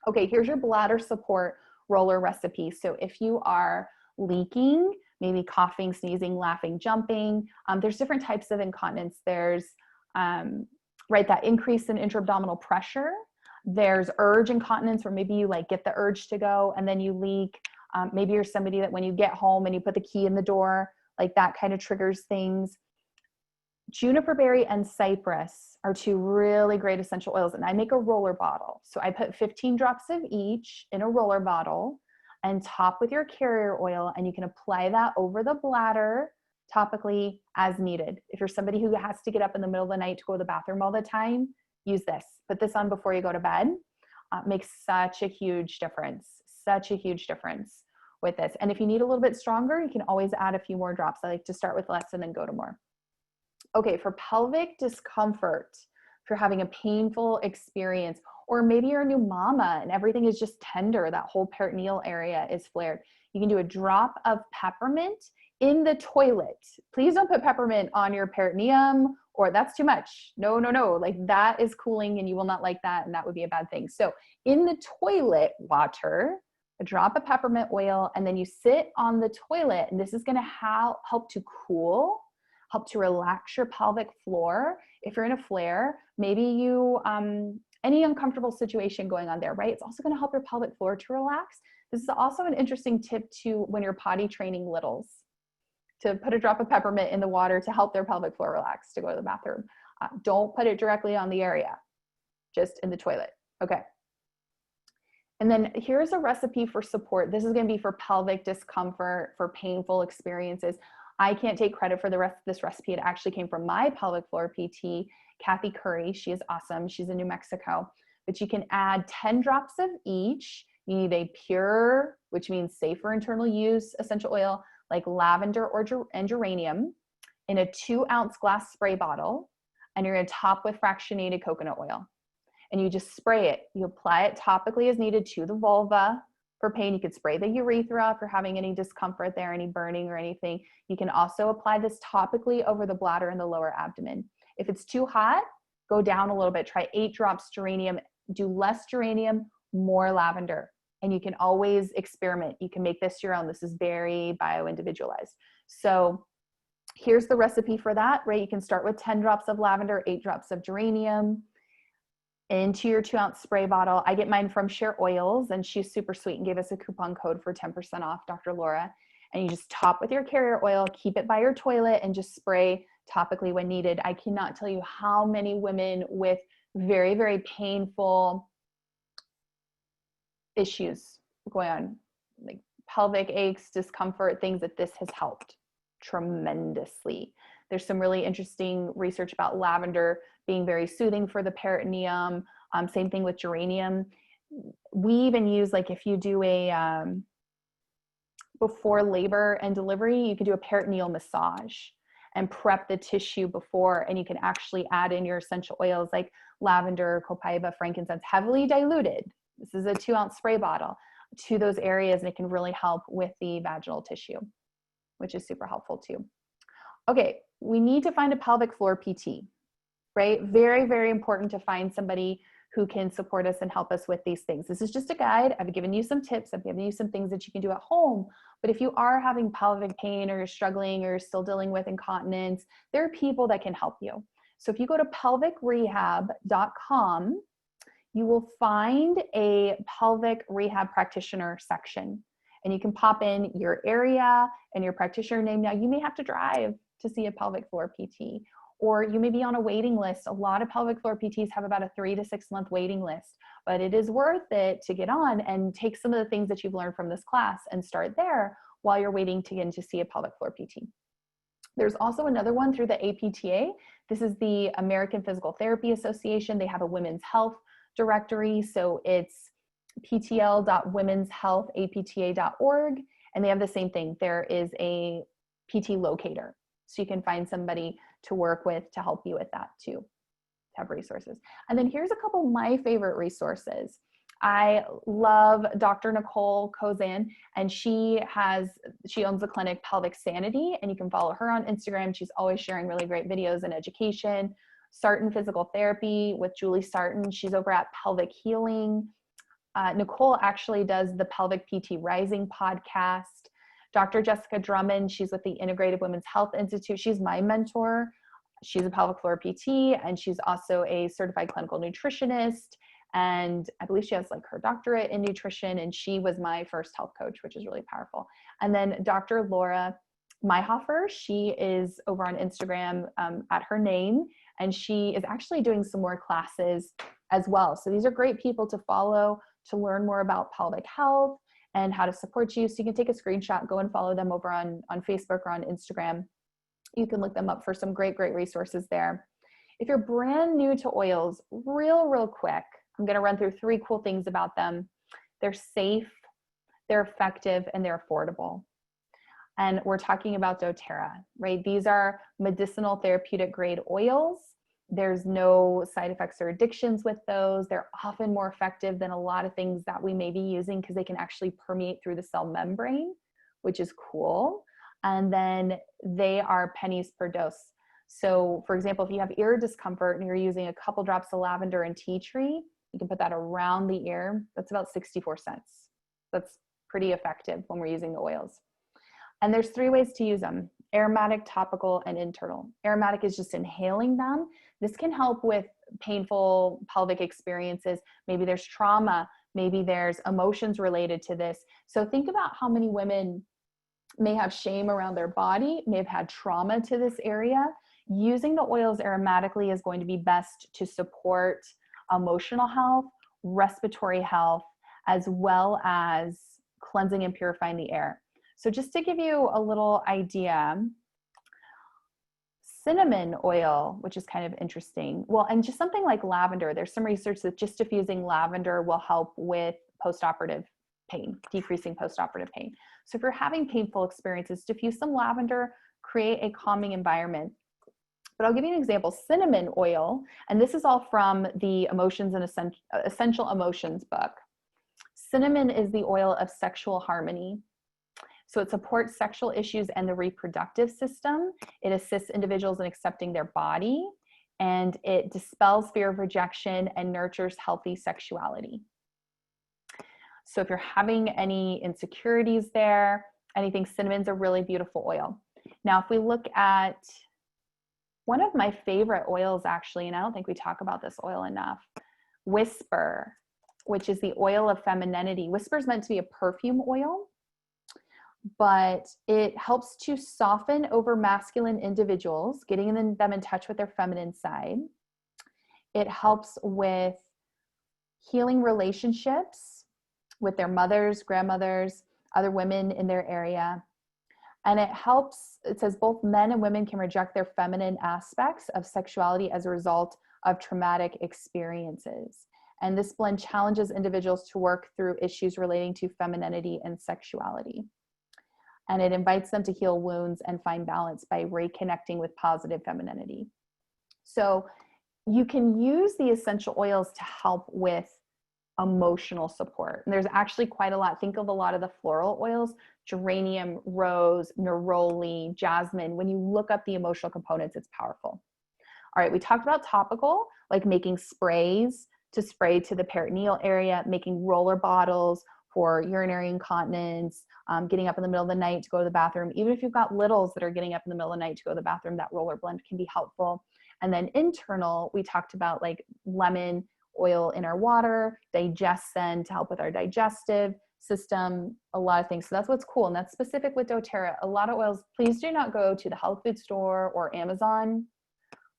Okay, here's your bladder support roller recipe. So if you are leaking, maybe coughing, sneezing, laughing, jumping, there's different types of incontinence. There's that increase in intra-abdominal pressure. There's urge incontinence, where maybe you like get the urge to go and then you leak. Maybe you're somebody that when you get home and you put the key in the door, like that kind of triggers things. Juniper berry and cypress are 2 really great essential oils. And I make a roller bottle. So I put 15 drops of each in a roller bottle and top with your carrier oil, and you can apply that over the bladder topically as needed. If you're somebody who has to get up in the middle of the night to go to the bathroom all the time, use this. Put this on before you go to bed. Makes such a huge difference with this. And if you need a little bit stronger, you can always add a few more drops. I like to start with less and then go to more. Okay, for pelvic discomfort, if you're having a painful experience, or maybe you're a new mama and everything is just tender, that whole peritoneal area is flared, you can do a drop of peppermint in the toilet. Please don't put peppermint on your peritoneum, or that's too much. No. Like that is cooling and you will not like that, and that would be a bad thing. So in the toilet water, a drop of peppermint oil, and then you sit on the toilet, and this is going to help to cool, help to relax your pelvic floor. If you're in a flare, maybe you, any uncomfortable situation going on there, right? It's also going to help your pelvic floor to relax. This is also an interesting tip to when you're potty training littles, to put a drop of peppermint in the water to help their pelvic floor relax to go to the bathroom. Don't put it directly on the area. just in the toilet. Okay. And then here's a recipe for support. This is going to be for pelvic discomfort, for painful experiences. I can't take credit for this recipe. It actually came from my pelvic floor PT, Kathy Curry. She is awesome. She's in New Mexico. But you can add 10 drops of each. You need a pure, which means safe for internal use, essential oil like lavender and geranium in a 2-ounce glass spray bottle. And you're going to top with fractionated coconut oil. And you just spray it. You apply it topically as needed to the vulva. For pain, you could spray the urethra if you're having any discomfort there, any burning or anything. You can also apply this topically over the bladder and the lower abdomen. If it's too hot, go down a little bit. Try 8 drops geranium. Do less geranium, more lavender. And you can always experiment. You can make this your own. This is very bio-individualized. So here's the recipe for that, right? You can start with 10 drops of lavender, 8 drops of geranium into your 2-ounce spray bottle. I get mine from Share Oils, and she's super sweet and gave us a coupon code for 10% off, Dr. Laura. And you just top with your carrier oil, keep it by your toilet, and just spray topically when needed. I cannot tell you how many women with very, very painful issues going on, like pelvic aches, discomfort, things that this has helped tremendously. There's some really interesting research about lavender being very soothing for the peritoneum. Same thing with geranium. We even use, like, if you do a, before labor and delivery, you could do a peritoneal massage and prep the tissue before, and you can actually add in your essential oils like lavender, copaiba, frankincense, heavily diluted. This is a 2-ounce spray bottle to those areas, and it can really help with the vaginal tissue, which is super helpful too. Okay, we need to find a pelvic floor PT, right? Very, very important to find somebody who can support us and help us with these things. This is just a guide. I've given you some tips. I've given you some things that you can do at home. But if you are having pelvic pain, or you're struggling, or you're still dealing with incontinence, there are people that can help you. So if you go to pelvicrehab.com, you will find a pelvic rehab practitioner section, and you can pop in your area and your practitioner name. Now, you may have to drive to see a pelvic floor PT, or you may be on a waiting list. A lot of pelvic floor PTs have about a 3 to 6 month waiting list, but it is worth it to get on and take some of the things that you've learned from this class and start there while you're waiting to get in to see a pelvic floor PT. There's also another one through the APTA. This is the American Physical Therapy Association. They have a women's health directory. So it's ptl.womenshealthapta.org. And they have the same thing. There is a PT locator. So you can find somebody to work with to help you with that too, to have resources. And then here's a couple of my favorite resources. I love Dr. Nicole Kozan, and she owns the clinic Pelvic Sanity, and you can follow her on Instagram. She's always sharing really great videos and education. Sarton Physical Therapy with Julie Sarton. She's over at Pelvic Healing. Nicole actually does the Pelvic PT Rising podcast. Dr. Jessica Drummond, she's with the Integrative Women's Health Institute. She's my mentor. She's a pelvic floor PT, and she's also a certified clinical nutritionist. And I believe she has like her doctorate in nutrition, and she was my first health coach, which is really powerful. And then Dr. Laura Mayhofer, she is over on Instagram at her name, and she is actually doing some more classes as well. So these are great people to follow to learn more about pelvic health and how to support you. So you can take a screenshot, go and follow them over on Facebook or on Instagram. You can look them up for some great, great resources there. If you're brand new to oils, real quick, I'm going to run through 3 cool things about them. They're safe, they're effective, and they're affordable. And we're talking about doTERRA, right? These are medicinal therapeutic grade oils. There's no side effects or addictions with those. They're often more effective than a lot of things that we may be using because they can actually permeate through the cell membrane, which is cool. And then they are pennies per dose. So for example, if you have ear discomfort and you're using a couple drops of lavender and tea tree, you can put that around the ear. That's about 64 cents. That's pretty effective when we're using the oils. And there's 3 ways to use them: aromatic, topical, and internal. Aromatic is just inhaling them. This can help with painful pelvic experiences. Maybe there's trauma, maybe there's emotions related to this. So think about how many women may have shame around their body, may have had trauma to this area. Using the oils aromatically is going to be best to support emotional health, respiratory health, as well as cleansing and purifying the air. So just to give you a little idea, cinnamon oil, which is kind of interesting. Well, and just something like lavender, there's some research that just diffusing lavender will help with postoperative pain, decreasing postoperative pain. So if you're having painful experiences, diffuse some lavender, create a calming environment. But I'll give you an example. Cinnamon oil, and this is all from the Emotions and Essential Emotions book. Cinnamon is the oil of sexual harmony. So it supports sexual issues and the reproductive system. It assists individuals in accepting their body, and it dispels fear of rejection and nurtures healthy sexuality. So if you're having any insecurities there, anything, cinnamon's a really beautiful oil. Now, if we look at one of my favorite oils, actually, and I don't think we talk about this oil enough, Whisper, which is the oil of femininity. Whisper is meant to be a perfume oil, but it helps to soften over masculine individuals, getting them in touch with their feminine side. It helps with healing relationships with their mothers, grandmothers, other women in their area. And it helps, it says both men and women can reject their feminine aspects of sexuality as a result of traumatic experiences. And this blend challenges individuals to work through issues relating to femininity and sexuality. And it invites them to heal wounds and find balance by reconnecting with positive femininity. So you can use the essential oils to help with emotional support. And there's actually quite a lot. Think of a lot of the floral oils, geranium, rose, neroli, jasmine. When you look up the emotional components, it's powerful. All right, we talked about topical, like making sprays to spray to the peritoneal area, making roller bottles for urinary incontinence, getting up in the middle of the night to go to the bathroom. Even if you've got littles that are getting up in the middle of the night to go to the bathroom, that roller blend can be helpful. And then internal, we talked about like lemon oil in our water, digestion to help with our digestive system, a lot of things. So that's what's cool. And that's specific with doTERRA. A lot of oils, please do not go to the health food store or Amazon.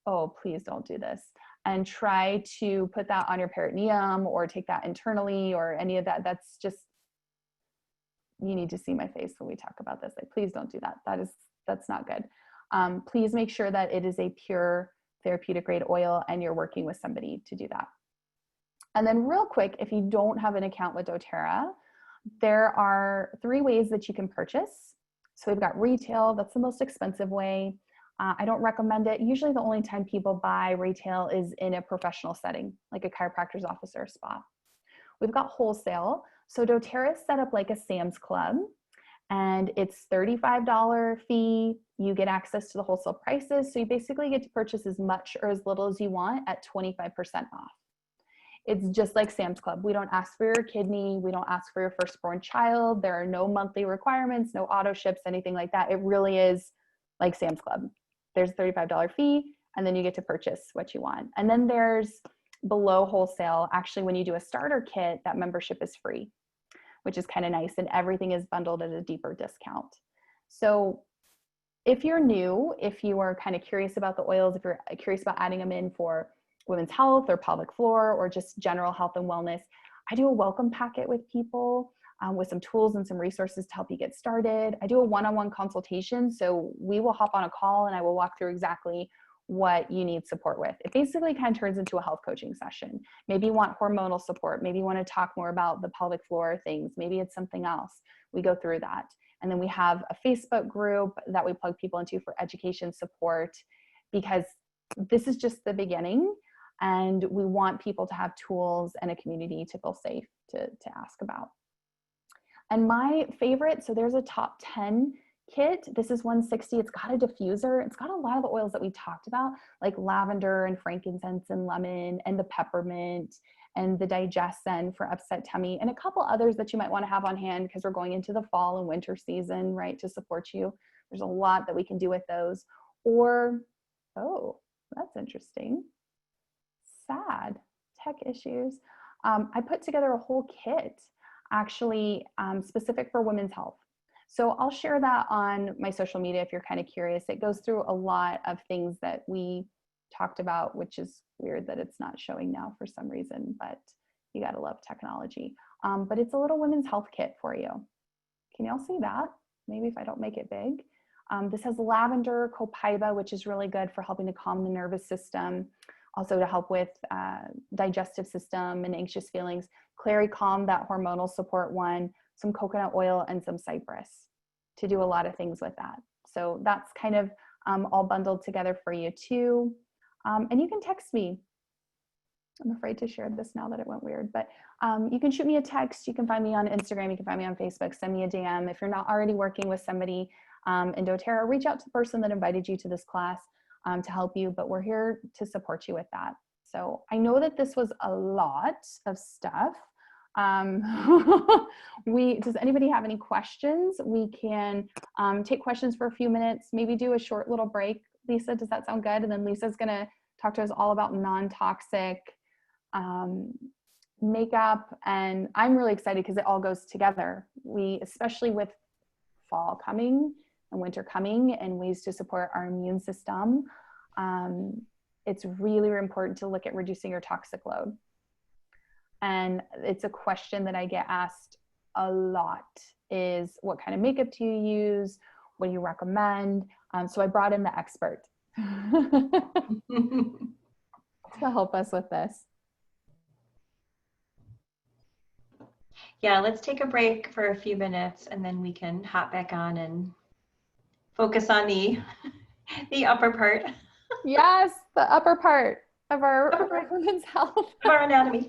Oh, please don't do this. And try to put that on your peritoneum or take that internally or any of that. That's just, you need to see my face when we talk about this. Like, please don't do that. That's not good. Please make sure that it is a pure therapeutic grade oil and you're working with somebody to do that. And then real quick, if you don't have an account with doTERRA, there are 3 ways that you can purchase. So we've got retail, that's the most expensive way. I don't recommend it. Usually the only time people buy retail is in a professional setting, like a chiropractor's office or a spa. We've got wholesale. So doTERRA is set up like a Sam's Club, and it's $35 fee. You get access to the wholesale prices. So you basically get to purchase as much or as little as you want at 25% off. It's just like Sam's Club. We don't ask for your kidney. We don't ask for your firstborn child. There are no monthly requirements, no auto ships, anything like that. It really is like Sam's Club. There's a $35 fee, and then you get to purchase what you want. And then there's below wholesale. Actually, when you do a starter kit, that membership is free, which is kind of nice. And everything is bundled at a deeper discount. So if you're new, if you are kind of curious about the oils, if you're curious about adding them in for women's health or pelvic floor or just general health and wellness, I do a welcome packet with people with some tools and some resources to help you get started. I do a one-on-one consultation. So we will hop on a call and I will walk through exactly what you need support with. It basically kind of turns into a health coaching session. Maybe you want hormonal support. Maybe you want to talk more about the pelvic floor things. Maybe it's something else. We go through that. And then we have a Facebook group that we plug people into for education support, because this is just the beginning. And we want people to have tools and a community to feel safe to ask about. And my favorite, so there's a top 10 kit. This is $160. It's got a diffuser. It's got a lot of the oils that we talked about, like lavender and frankincense and lemon and the peppermint and the digestion for upset tummy, and a couple others that you might want to have on hand because we're going into the fall and winter season, right, to support you. There's a lot that we can do with those. Or, oh, that's interesting. Sad tech issues. I put together a whole kit actually specific for women's health. So I'll share that on my social media if you're kind of curious. It goes through a lot of things that we talked about, which is weird that it's not showing now for some reason, but you gotta love technology. But it's a little women's health kit for you. Can y'all see that? Maybe if I don't make it big. This has lavender, copaiba, which is really good for helping to calm the nervous system, also to help with digestive system and anxious feelings. Clary Calm, that hormonal support one, some coconut oil, and some cypress to do a lot of things with that. So that's kind of all bundled together for you too. And you can text me. I'm afraid to share this now that it went weird, but you can shoot me a text. You can find me on Instagram. You can find me on Facebook. Send me a DM. If you're not already working with somebody in doTERRA, reach out to the person that invited you to this class to help you, but we're here to support you with that. So I know that this was a lot of stuff. Does anybody have any questions? We can take questions for a few minutes, maybe do a short little break. Lisa, does that sound good? And then Lisa's gonna talk to us all about non-toxic makeup. And I'm really excited because it all goes together. Especially with fall coming and winter coming and ways to support our immune system, it's really important to look at reducing your toxic load. And it's a question that I get asked a lot is, what kind of makeup do you use? What do you recommend? So I brought in the expert to help us with this. Yeah, let's take a break for a few minutes and then we can hop back on and focus on the upper part. Yes, the upper part of our women's health. Of our anatomy.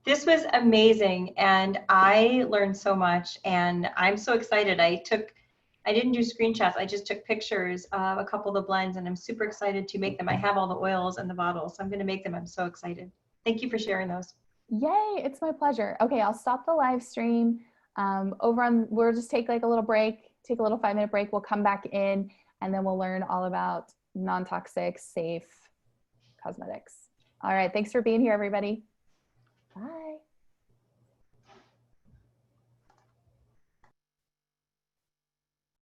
This was amazing, and I learned so much, and I'm so excited. I didn't do screenshots. I just took pictures of a couple of the blends, and I'm super excited to make them. I have all the oils and the bottles, so I'm going to make them. I'm so excited. Thank you for sharing those. Yay, it's my pleasure. Okay, I'll stop the live stream. We'll just take like a little break, take a little 5-minute break. We'll come back in, and then we'll learn all about non-toxic, safe cosmetics. All right, thanks for being here, everybody.